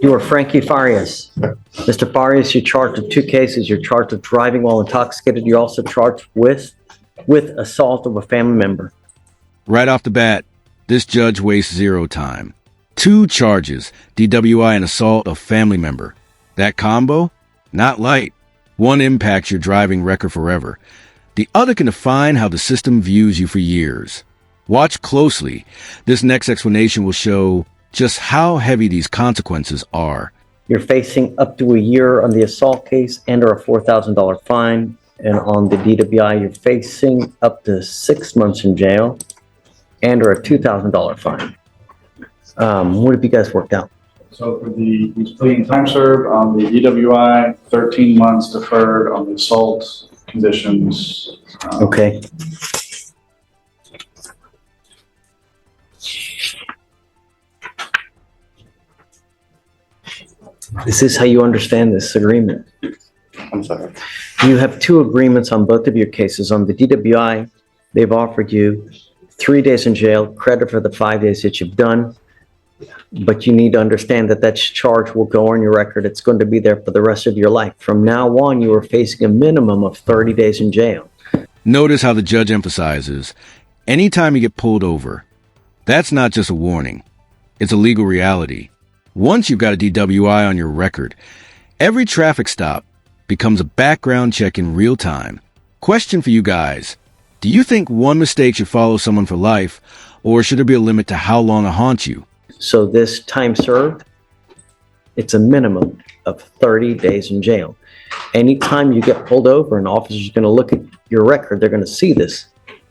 You are Frankie Farius. Mr. Farius, you're charged with 2 cases. You're charged with driving while intoxicated. You're also charged with assault of a family member. Right off the bat, this judge wastes zero time. 2 charges, DWI and assault of family member. That combo? Not light. One impacts your driving record forever. The other can define how the system views you for years. Watch closely. This next explanation will show just how heavy these consequences are. You're facing up to a year on the assault case and or a $4,000 fine. And on the DWI, you're facing up to 6 months in jail and or a $2,000 fine. What have you guys worked out? So for he's pleading time served on the DWI, 13 months deferred on the assault conditions. Okay. Is this how you understand this agreement? I'm sorry. You have 2 agreements on both of your cases. On the DWI, they've offered you 3 days in jail, credit for the 5 days that you've done. But you need to understand that that charge will go on your record. It's going to be there for the rest of your life. From now on, you are facing a minimum of 30 days in jail. Notice how the judge emphasizes, anytime you get pulled over, that's not just a warning. It's a legal reality. Once you've got a DWI on your record, every traffic stop becomes a background check in real time. Question for you guys. Do you think one mistake should follow someone for life, or should there be a limit to how long it haunts you? So this time served, it's a minimum of 30 days in jail. Anytime you get pulled over, an officer's going to look at your record, they're going to see this.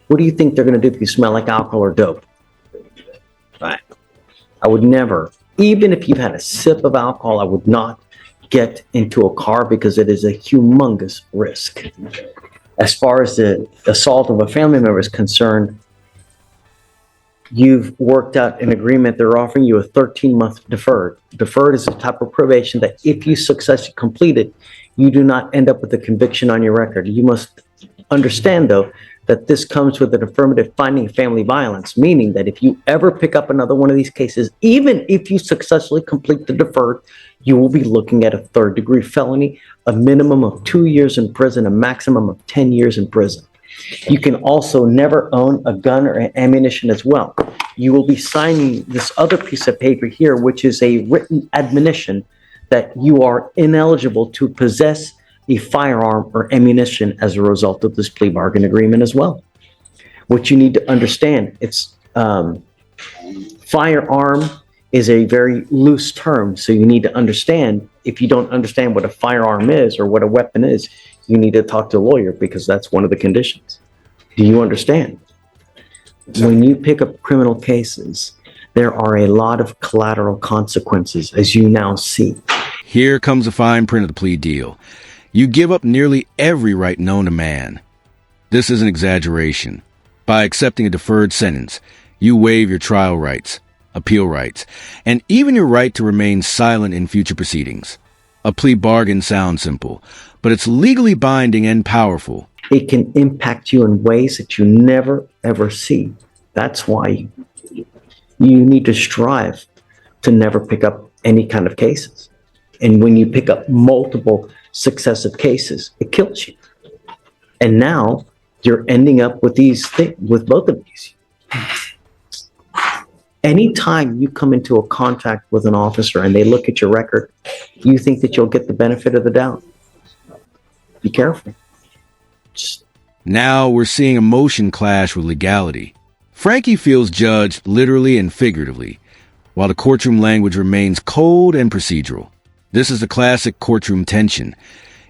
What do you think they're going to do if you smell like alcohol or dope? Right. I would never, even if you've had a sip of alcohol, I would not get into a car because it is a humongous risk. As far as the assault of a family member is concerned, you've worked out an agreement. They're offering you a 13-month deferred. Deferred is a type of probation that if you successfully complete it, you do not end up with a conviction on your record. You must understand, though, that this comes with an affirmative finding of family violence, meaning that if you ever pick up another one of these cases, even if you successfully complete the deferred, you will be looking at a 3rd-degree felony, a minimum of 2 years in prison, a maximum of 10 years in prison. You can also never own a gun or ammunition as well. You will be signing this other piece of paper here, which is a written admonition that you are ineligible to possess a firearm or ammunition as a result of this plea bargain agreement as well. What you need to understand, it's firearm is a very loose term, so you need to understand, if you don't understand what a firearm is or what a weapon is, you need to talk to a lawyer because that's one of the conditions. Do you understand? When you pick up criminal cases, there are a lot of collateral consequences, as you now see. Here comes the fine print of the plea deal. You give up nearly every right known to man. This is an exaggeration. By accepting a deferred sentence, you waive your trial rights, appeal rights, and even your right to remain silent in future proceedings. A plea bargain sounds simple, but it's legally binding and powerful. It can impact you in ways that you never, ever see. That's why you need to strive to never pick up any kind of cases. And when you pick up multiple successive cases, it kills you. And now you're ending up with these things, with both of these. Anytime you come into a contact with an officer and they look at your record, you think that you'll get the benefit of the doubt. Be careful. Now we're seeing emotion clash with legality. Frankie feels judged literally and figuratively, while the courtroom language remains cold and procedural. This is the classic courtroom tension.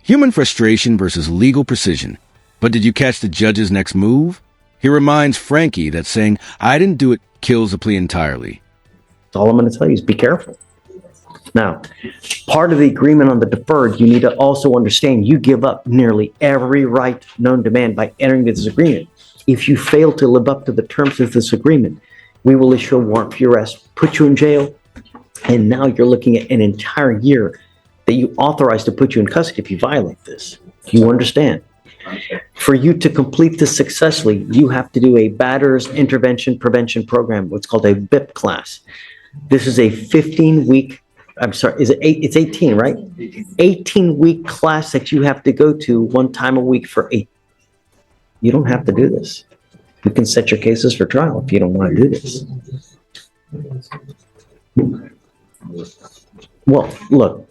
Human frustration versus legal precision. But did you catch the judge's next move? He reminds Frankie that saying, "I didn't do it," kills the plea entirely. All I'm going to tell you is be careful. Now, part of the agreement on the deferred, you need to also understand you give up nearly every right known to man by entering this agreement. If you fail to live up to the terms of this agreement, we will issue a warrant for your arrest, put you in jail, and now you're looking at an entire year that you authorize to put you in custody if you violate this. Do you understand? For you to complete this successfully, you have to do a Batters Intervention Prevention Program, what's called a BIP class. This is a 15-week I'm sorry, is it it's 18, right? 18-week class that you have to go to one time a week for 8. You don't have to do this. You can set your cases for trial if you don't want to do this. Well, look,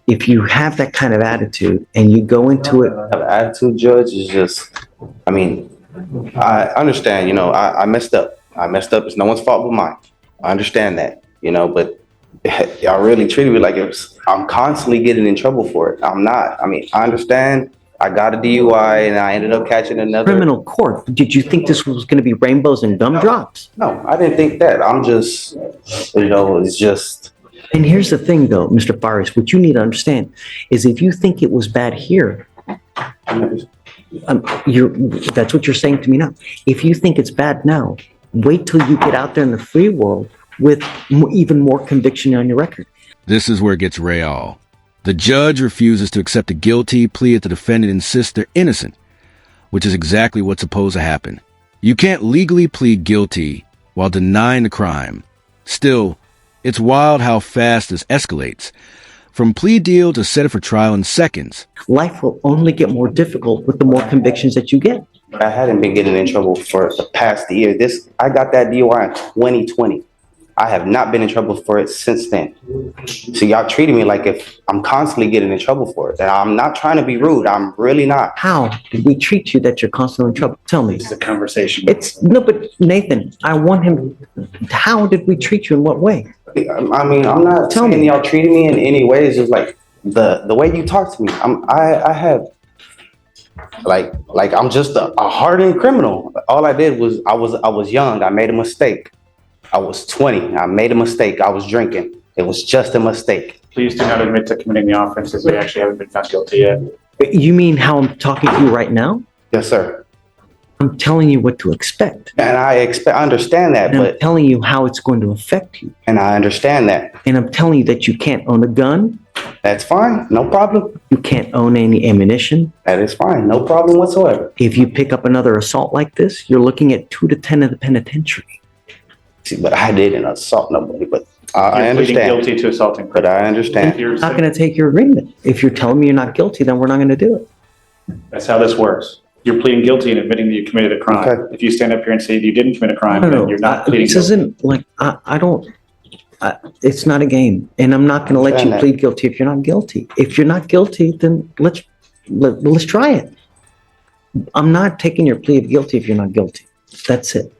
if you have that kind of attitude and you go into it, The attitude, Judge, is just, I mean, I understand, I messed up. I messed up. It's no one's fault but mine. I understand that, but y'all really treated me like I'm constantly getting in trouble for it. I'm not. I mean, I understand. I got a DUI and I ended up catching another. criminal court, did you think this was going to be rainbows and gumdrops? No, I didn't think that. I'm just, it's just. And here's the thing, though, Mr. Farius, what you need to understand is if you think it was bad here, that's what you're saying to me now. If you think it's bad now, wait till you get out there in the free world with even more conviction on your record. This is where it gets real. The judge refuses to accept a guilty plea if the defendant insists they're innocent, which is exactly what's supposed to happen. You can't legally plead guilty while denying the crime. Still, it's wild how fast this escalates. From plea deal to set it for trial in seconds. Life will only get more difficult with the more convictions that you get. I hadn't been getting in trouble for the past year. I got that DUI in 2020. I have not been in trouble for it since then. So y'all treating me like if I'm constantly getting in trouble for it. And I'm not trying to be rude. I'm really not. How did we treat you that you're constantly in trouble? Tell me. It's a conversation. No, but Nathan, I want him. How did we treat you in what way? I mean, I'm not saying y'all treating me in any way. It's just like the way you talk to me. I have I'm just a hardened criminal. All I did was I was young. I made a mistake. I was 20. I made a mistake. I was drinking. It was just a mistake. Please do not admit to committing the offenses. They actually haven't been found guilty yet. You mean how I'm talking to you right now? Yes, sir. I'm telling you what to expect. And I understand that, And but I'm telling you how it's going to affect you. and I understand that. And I'm telling you that you can't own a gun. That's fine. No problem. You can't own any ammunition. That is fine. No problem whatsoever. If you pick up another assault like this, you're looking at 2 to 10 in the penitentiary. See, but I didn't assault nobody, but I You're pleading understand. guilty to assaulting. But I understand. You're- I'm not going to take your agreement. If you're telling me you're not guilty, then we're not going to do it. That's how this works. You're pleading guilty and admitting that you committed a crime. Okay. If you stand up here and say you didn't commit a crime, No, then you're not pleading this guilty. isn't like, it's not a game. And I'm not going to let you Understand that. plead guilty if you're not guilty. If you're not guilty, then let's try it. I'm not taking your plea of guilty if you're not guilty. That's it.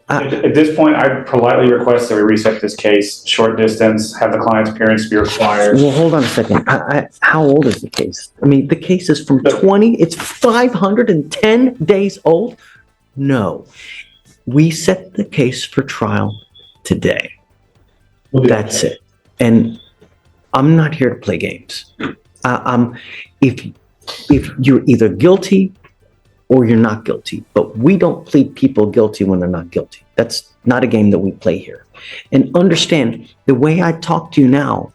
At this point, I politely request that we reset this case, short distance, have the client's appearance be required. Well, hold on a second. How old is the case? I mean, the case is from 20, it's 510 days old? No. We set the case for trial today. That's it. And I'm not here to play games. If you're either guilty or you're not guilty, but we don't plead people guilty when they're not guilty. That's not a game that we play here. And understand, the way I talk to you now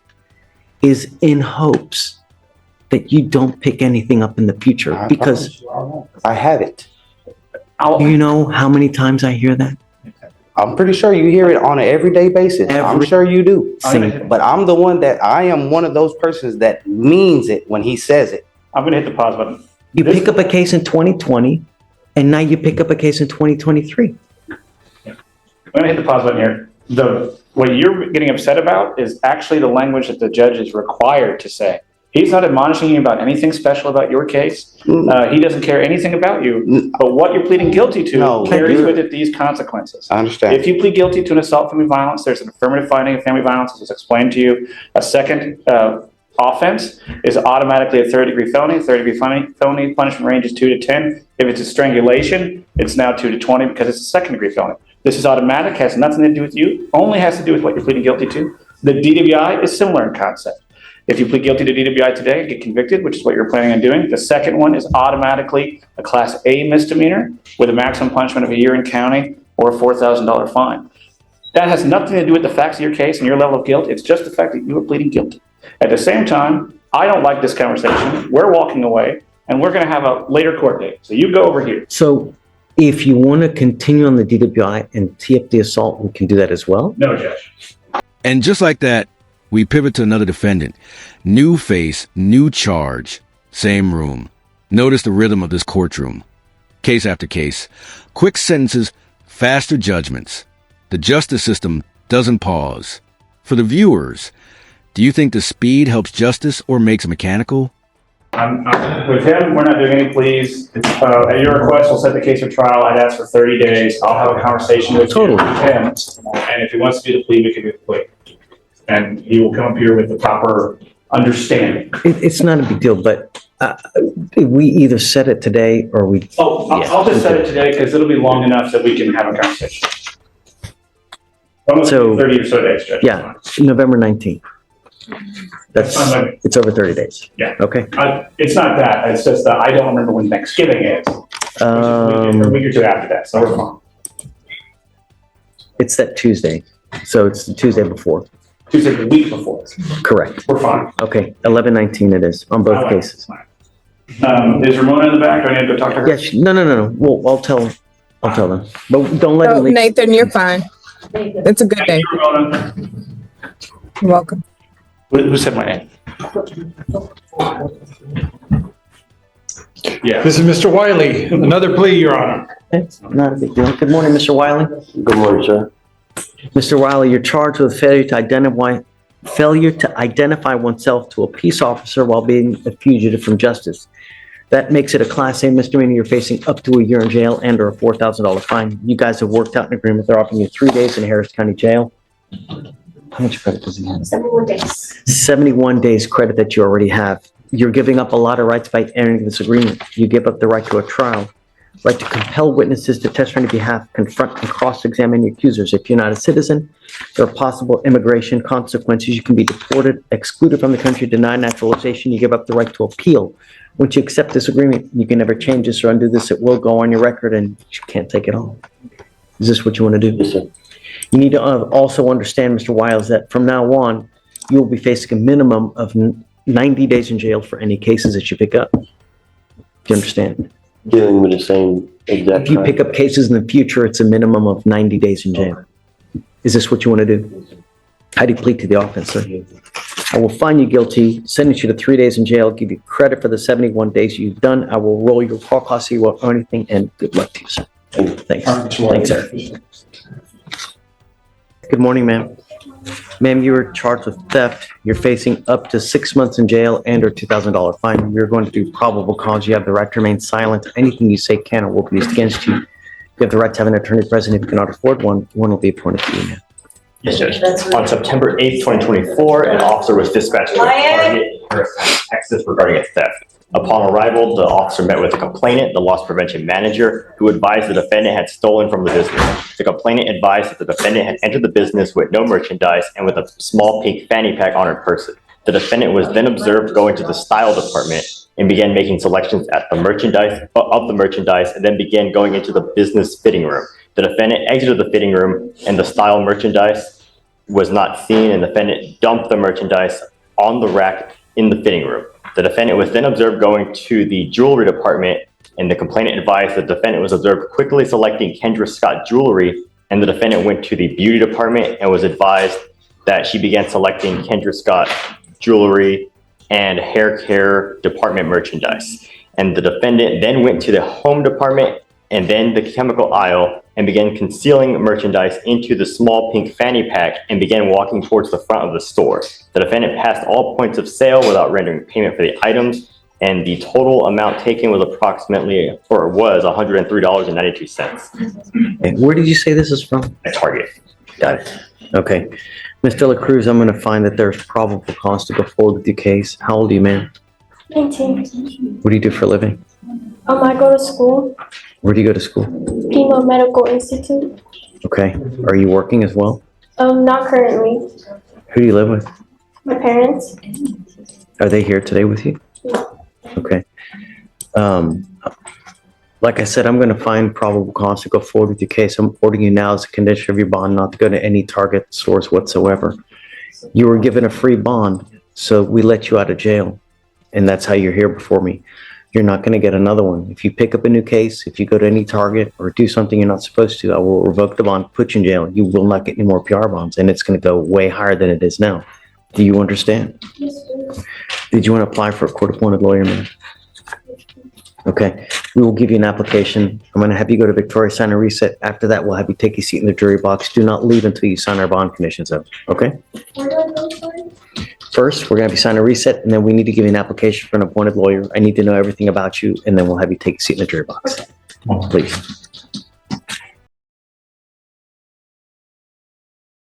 is in hopes that you don't pick anything up in the future, because I haven't. do you know how many times I hear that? I'm pretty sure you hear it on an everyday basis. I'm sure you do. But I am one of those persons that means it when he says it. I'm going to hit the pause button. You pick up a case in 2020, and now you pick up a case in 2023. I'm going to hit the pause button here. What you're getting upset about is actually the language that the judge is required to say. He's not admonishing you about anything special about your case. He doesn't care anything about you. But what you're pleading guilty to carries with it these consequences. I understand. If you plead guilty to an assault family violence, there's an affirmative finding of family violence, as explained to you. A second offense is automatically a third-degree felony. Third-degree felony punishment range is 2 to 10. If it's a strangulation, it's now 2 to 20 because it's a second-degree felony. This is automatic, has nothing to do with you, only has to do with what you're pleading guilty to. The DWI is similar in concept. If you plead guilty to DWI today and get convicted, which is what you're planning on doing, the second one is automatically a Class A misdemeanor with a maximum punishment of a year in county or a $4,000 fine. That has nothing to do with the facts of your case and your level of guilt. It's just the fact that you are pleading guilty. At the same time, I don't like this conversation. We're walking away, and we're going to have a later court date. So you go over here. So If you want to continue on the DWI and tee up the assault, we can do that as well. No, Judge. And just like that, we pivot to another defendant. New face, new charge, same room. Notice the rhythm of this courtroom. Case after case. Quick sentences, faster judgments. The justice system doesn't pause. For the viewers, do you think the speed helps justice or makes it mechanical? With him, we're not doing any pleas. At your request, we'll set the case for trial. I'd ask for 30 days. I'll have a conversation with him. And if he wants to do the plea, we can do the plea. And he will come up here with the proper understanding. It's not a big deal, but we either set it today or we. I'll just set it today because it'll be long enough that we can have a conversation. Almost So- 30 or so days, Judge. Yeah, November 19th. It's over 30 days. Yeah. Okay. It's not that. It's just that I don't remember when Thanksgiving is. Which is a week or two after that, so we're fine. It's that Tuesday, so it's the Tuesday before. Tuesday, the week before. Correct. We're fine. Okay, 11/19 it is on both cases. Is Ramona in the back? Do I need to go talk to her? Yes, no. Well, I'll tell them, but don't let Oh, them leave. Nathan, you're fine. It's a good day. Thank you, Ramona. You're welcome. Who said my name? Yeah. This is Mr. Wiley, another plea, Your Honor. It's not a big deal. Good morning, Mr. Wiley. Good morning, sir. Mr. Wiley, you're charged with failure to identify oneself to a peace officer while being a fugitive from justice. That makes it a Class A misdemeanor. You're facing up to a year in jail and or a $4,000 fine. You guys have worked out an agreement. They're offering you 3 days in Harris County Jail. How much credit does he have? 71 days. 71 days credit that you already have. You're giving up a lot of rights by entering this agreement. You give up the right to a trial, right to compel witnesses to testify on your behalf, confront and cross-examine your accusers. If you're not a citizen, there are possible immigration consequences. You can be deported, excluded from the country, denied naturalization. You give up the right to appeal. Once you accept this agreement, you can never change this or undo this. It will go on your record and you can't take it off. Is this what you want to do? Yes, sir. You need to also understand, Mr. Wiles, that from now on, you will be facing a minimum of 90 days in jail for any cases that you pick up. Do you understand? Dealing with the same exact If you crime. pick up cases in the future, it's a minimum of 90 days in jail. Is this what you want to do? How do you plead to the offense, sir? I will find you guilty, sentence you to 3 days in jail, give you credit for the 71 days you've done. I will roll your call costs, so you won't owe anything, and good luck to you, sir. Thanks. Thanks, sir. Good morning, ma'am. Ma'am, you were charged with theft. You're facing up to 6 months in jail and or $2,000 fine. You're going to do probable cause. You have the right to remain silent. Anything you say can or will be used against you. You have the right to have an attorney present. If you cannot afford one will be appointed to you, ma'am. Yes, Judge. On September 8th, 2024, an officer was dispatched to a target in Harris County, Texas regarding a theft. Upon arrival, the officer met with the complainant, the loss prevention manager, who advised the defendant had stolen from the business. The complainant advised that the defendant had entered the business with no merchandise and with a small pink fanny pack on her person. The defendant was then observed going to the style department and began making selections at the merchandise and then began going into the business fitting room. The defendant exited the fitting room and the style merchandise was not seen, and the defendant dumped the merchandise on the rack in the fitting room. The defendant was then observed going to the jewelry department, and the complainant advised the defendant was observed quickly selecting Kendra Scott jewelry, and the defendant went to the beauty department and was advised that she began selecting Kendra Scott jewelry and hair care department merchandise. And the defendant then went to the home department and then the chemical aisle and began concealing merchandise into the small pink fanny pack and began walking towards the front of the store. The defendant passed all points of sale without rendering payment for the items, and the total amount taken was $103.92 And where did you say this is from? at Target. Got it. Okay. Ms. De La Cruz, I'm going to find that there's probable cause to go forward with your case. How old are you, ma'am? 19. What do you do for a living? I go to school, Where do you go to school? Chemo Medical Institute. Okay. Are you working as well? Not currently. Who do you live with? My parents. Are they here today with you? Okay. Like I said, I'm going to find probable cause to go forward with your case. I'm ordering you now as a condition of your bond not to go to any Target stores whatsoever. You were given a free bond, so we let you out of jail, and that's how you're here before me. You're not going to get another one. If you pick up a new case, if you go to any target or do something you're not supposed to, I will revoke the bond, put you in jail. You will not get any more PR bonds, and it's going to go way higher than it is now. Do you understand? Yes, sir. Did you want to apply for a court-appointed lawyer, ma'am? Okay, we will give you an application. I'm going to have you go to Victoria, sign a reset. After that, we'll have you take a seat in the jury box. Do not leave until you sign our bond conditions up, okay? Where do I go for it? First, we're going to have you sign a reset, and then we need to give you an application for an appointed lawyer. I need to know everything about you, and then we'll have you take a seat in the jury box. Please.